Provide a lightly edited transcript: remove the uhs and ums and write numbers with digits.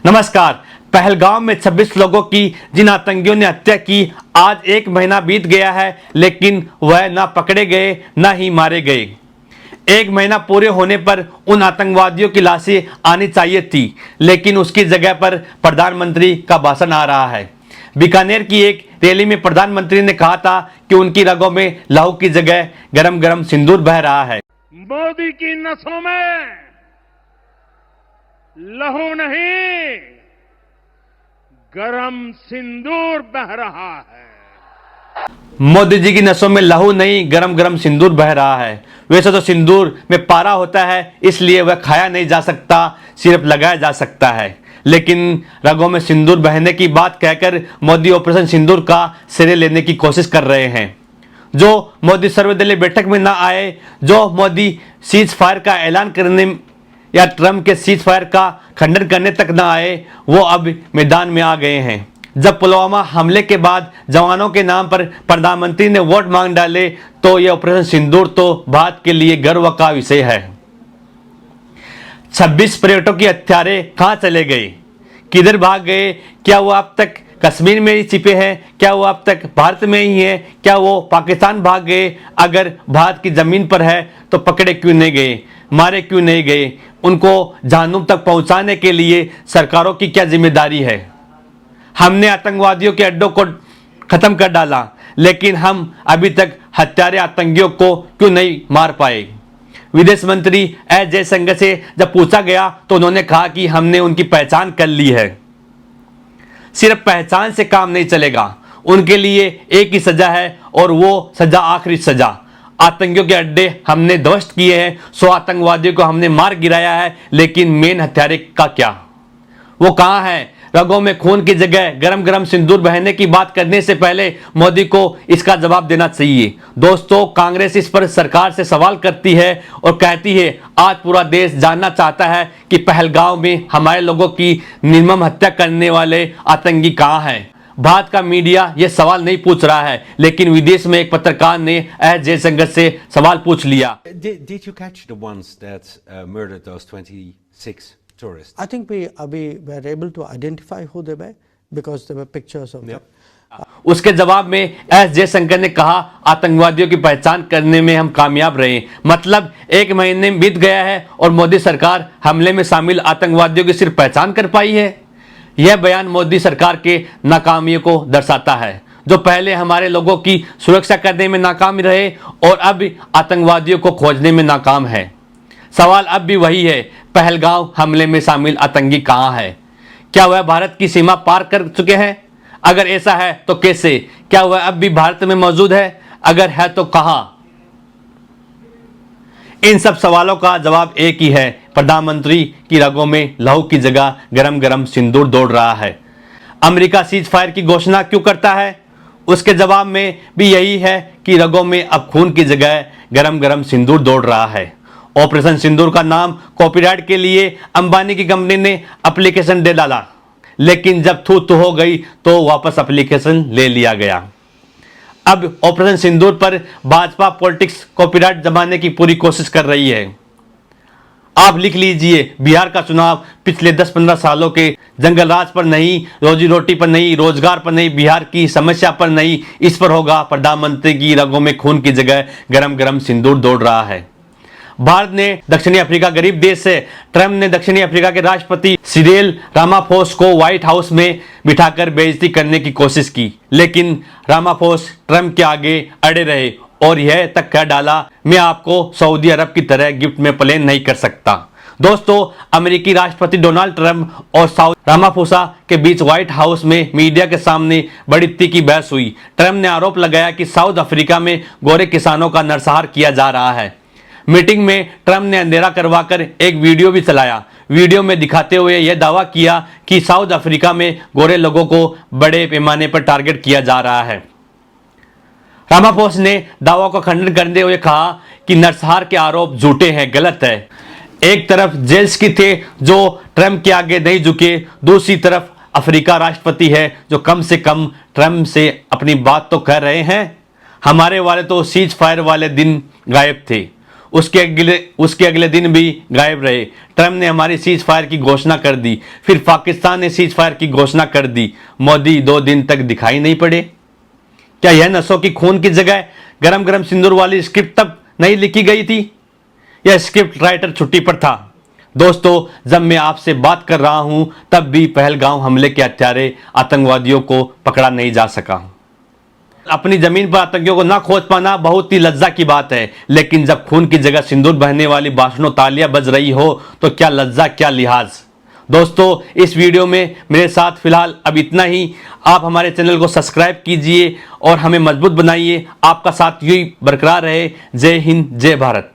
नमस्कार। पहलगाम में 26 लोगों की जिन आतंकियों ने हत्या की, आज एक महीना बीत गया है, लेकिन वह ना पकड़े गए ना ही मारे गए। एक महीना पूरे होने पर उन आतंकवादियों की लाशें आनी चाहिए थी, लेकिन उसकी जगह पर प्रधानमंत्री का भाषण आ रहा है। बीकानेर की एक रैली में प्रधानमंत्री ने कहा था कि उनकी रगों में लहू की जगह गरम गरम सिंदूर बह रहा है। मोदी की नसों में लहू नहीं, गरम सिंदूर बह रहा है। मोदी जी की नसों में लहू नहीं, गरम गरम सिंदूर बह रहा है। वैसे तो सिंदूर में पारा होता है, इसलिए वह खाया नहीं जा सकता, सिर्फ लगाया जा सकता है। लेकिन रगों में सिंदूर बहने की बात कहकर मोदी ऑपरेशन सिंदूर का श्रेय लेने की कोशिश कर रहे हैं। जो मोदी सर्वदलीय बैठक में ना आए, जो मोदी सीज फायर का ऐलान करने या ट्रंप के सीज फायर का खंडन करने तक ना आए, वो अब मैदान में आ गए हैं। जब पुलवामा हमले के बाद जवानों के नाम पर प्रधानमंत्री ने वोट मांग डाले, तो यह ऑपरेशन सिंदूर तो भारत के लिए गर्व का विषय है। 26 पर्यटकों की हत्यारे कहां चले गए, किधर भाग गए? क्या वो अब तक कश्मीर में ही छिपे हैं? क्या वो अब तक भारत में ही हैं? क्या वो पाकिस्तान भाग गए? अगर भारत की जमीन पर है तो पकड़े क्यों नहीं गए, मारे क्यों नहीं गए? उनको जहन्नुम तक पहुंचाने के लिए सरकारों की क्या जिम्मेदारी है? हमने आतंकवादियों के अड्डों को खत्म कर डाला, लेकिन हम अभी तक हत्यारे आतंकियों को क्यों नहीं मार पाए? विदेश मंत्री एस जयशंकर से जब पूछा गया तो उन्होंने कहा कि हमने उनकी पहचान कर ली है। सिर्फ पहचान से काम नहीं चलेगा, उनके लिए एक ही सजा है, और वो सजा आखिरी सजा। आतंकियों के अड्डे हमने ध्वस्त किए हैं, 100 आतंकवादियों को हमने मार गिराया है, लेकिन मेन हत्यारे का क्या? वो कहां है? रगों में खून की जगह गरम गरम सिंदूर बहने की बात करने से पहले मोदी को इसका जवाब देना चाहिए। दोस्तों, कांग्रेस इस पर सरकार से सवाल करती है और कहती है आज पूरा देश जानना चाहता है कि पहलगाम में हमारे लोगों की निर्मम हत्या करने वाले आतंकी कहां हैं। भारत का मीडिया यह सवाल नहीं पूछ रहा है, लेकिन विदेश में एक पत्रकार ने एस जयशंकर से सवाल पूछ लिया। Did you catch the ones that murdered those 26 tourists? I think we were able to identify who they were because there were pictures of them. उसके जवाब में एस जयशंकर ने कहा आतंकवादियों की पहचान करने में हम कामयाब रहे। मतलब एक महीने बीत गया है और मोदी सरकार हमले में शामिल आतंकवादियों की सिर्फ पहचान कर पाई है। यह बयान मोदी सरकार के नाकामियों को दर्शाता है, जो पहले हमारे लोगों की सुरक्षा करने में नाकाम रहे और अब आतंकवादियों को खोजने में नाकाम है। सवाल अब भी वही है, पहलगाम हमले में शामिल आतंकी कहां है? क्या वह भारत की सीमा पार कर चुके हैं? अगर ऐसा है तो कैसे? क्या वह अब भी भारत में मौजूद है? अगर है तो कहां? इन सब सवालों का जवाब एक ही है, प्रधानमंत्री की रगों में लहू की जगह गरम गरम सिंदूर दौड़ रहा है। अमेरिका सीज फायर की घोषणा क्यों करता है? उसके जवाब में भी यही है कि रगों में अब खून की जगह गरम गरम सिंदूर दौड़ रहा है। ऑपरेशन सिंदूर का नाम कॉपीराइट के लिए अंबानी की कंपनी ने एप्लीकेशन दे डाला, लेकिन जब थू थू हो गई तो वापस एप्लीकेशन ले लिया गया। अब ऑपरेशन सिंदूर पर भाजपा पॉलिटिक्स कॉपीराइट जमाने की पूरी कोशिश कर रही है। आप लिख लीजिए, बिहार का चुनाव पिछले 10-15 सालों के जंगल राज पर नहीं, रोजी रोटी पर नहीं, रोजगार पर नहीं, बिहार की समस्या पर नहीं, इस पर होगा। प्रधानमंत्री की रगों में खून की जगह गरम गरम सिंदूर दौड़ रहा है। भारत ने दक्षिणी अफ्रीका गरीब देश है। ट्रंप ने दक्षिणी अफ्रीका के राष्ट्रपति सिरिल रामाफोस को व्हाइट हाउस में बिठाकर बेइज्जती करने की कोशिश की, लेकिन रामाफोस ट्रंप के आगे अड़े रहे और यह तक कह डाला, मैं आपको सऊदी अरब की तरह गिफ्ट में प्लेन नहीं कर सकता। दोस्तों, अमेरिकी राष्ट्रपति डोनाल्ड ट्रंप और साउथ रामाफोसा के बीच व्हाइट हाउस में मीडिया के सामने बड़ी तीखी बहस हुई। ट्रंप ने आरोप लगाया कि साउथ अफ्रीका में गोरे किसानों का नरसंहार किया जा रहा है। मीटिंग में ट्रंप ने अंधेरा करवाकर एक वीडियो भी चलाया। वीडियो में दिखाते हुए यह दावा किया कि साउथ अफ्रीका में गोरे लोगों को बड़े पैमाने पर टारगेट किया जा रहा है। रामाफोस ने दावा का खंडन करते हुए कहा कि नरसंहार के आरोप झूठे हैं, गलत है। एक तरफ जेलेंस्की थे जो ट्रंप के आगे नहीं झुके, दूसरी तरफ अफ्रीका राष्ट्रपति है जो कम से कम ट्रंप से अपनी बात तो कह रहे हैं। हमारे वाले तो सीज फायर वाले दिन गायब थे। उसके अगले दिन भी गायब रहे। ट्रंप ने हमारी सीज फायर की घोषणा कर दी, फिर पाकिस्तान ने सीज फायर की घोषणा कर दी, मोदी 2 दिन तक दिखाई नहीं पड़े। क्या यह नसों की खून की जगह गरम गरम सिंदूर वाली स्क्रिप्ट तब नहीं लिखी गई थी? यह स्क्रिप्ट राइटर छुट्टी पर था। दोस्तों, जब मैं आपसे बात कर रहा हूं तब भी पहलगाम हमले के हत्यारे आतंकवादियों को पकड़ा नहीं जा सका। अपनी जमीन पर आतंकियों को ना खोज पाना बहुत ही लज्जा की बात है, लेकिन जब खून की जगह सिंदूर बहने वाली भाषणों तालियां बज रही हो तो क्या लज्जा, क्या लिहाज। दोस्तों, इस वीडियो में मेरे साथ फिलहाल अब इतना ही। आप हमारे चैनल को सब्सक्राइब कीजिए और हमें मजबूत बनाइए। आपका साथ यूं ही बरकरार रहे। जय हिंद, जय भारत।